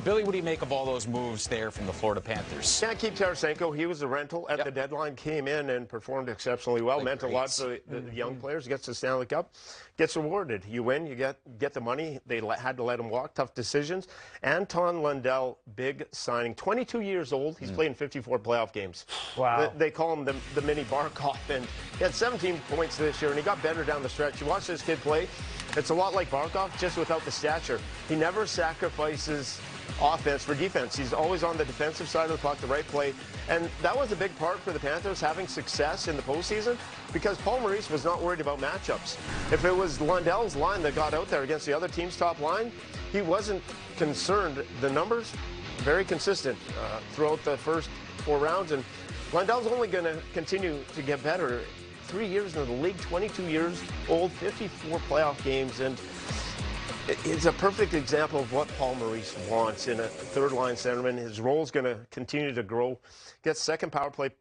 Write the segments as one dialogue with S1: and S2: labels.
S1: Billy, what do you make of all those moves there from the Florida Panthers?
S2: Can't keep Tarasenko. He was a rental at the deadline, came in and performed exceptionally well. Meant a lot for the young players. Gets the Stanley Cup, gets rewarded. You win, you get the money. They had to let him walk. Tough decisions. Anton Lundell, big signing. 22 years old. He's played in 54 playoff games.
S3: Wow.
S2: They call him the mini Barkov, and he had 17 points this year, and he got better down the stretch. You watch this kid play. It's a lot like Barkov, just without the stature. He never sacrifices offense for defense. He's always on the defensive side of the puck, the right play. And that was a big part for the Panthers having success in the postseason because Paul Maurice was not worried about matchups. If it was Lundell's line that got out there against the other team's top line, he wasn't concerned. The numbers, very consistent throughout the first 4 rounds. And Lundell's only going to continue to get better. 3 years in the league, 22 years old, 54 playoff games, and it's a perfect example of what Paul Maurice wants in a third-line centerman. His role is going to continue to grow. Gets second power play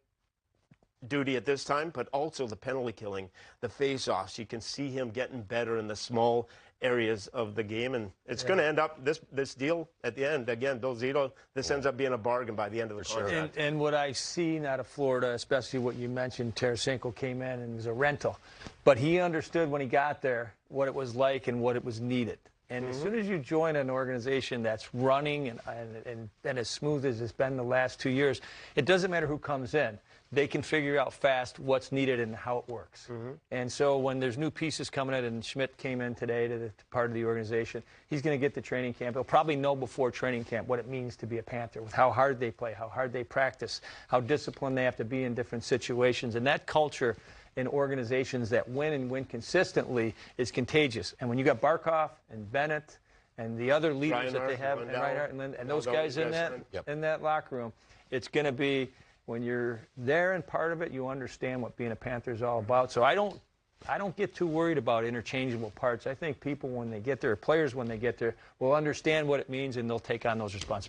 S2: duty at this time, but also the penalty killing, the face-offs. You can see him getting better in the small areas of the game, and it's going to end up, this deal at the end, again, Bill Zito, this ends up being a bargain by the end of the contract.
S3: And what I've seen out of Florida, especially what you mentioned, Tarasenko came in and was a rental, but he understood when he got there what it was like and what it was needed. And as soon as you join an organization that's running and as smooth as it's been the last 2 years, it doesn't matter who comes in. They can figure out fast what's needed and how it works. And so when there's new pieces coming in, and Schmidt came in today to the part of the organization, he's going to get the training camp. He'll probably know before training camp what it means to be a Panther, with how hard they play, how hard they practice, how disciplined they have to be in different situations. And that culture in organizations that win and win consistently is contagious. And when you got Barkov and Bennett and the other leaders that they have, and those guys in that locker room, it's going to be, when you're there and part of it, you understand what being a Panther is all about. So I don't get too worried about interchangeable parts. I think people, when they get there, players when they get there, will understand what it means, and they'll take on those responsibilities.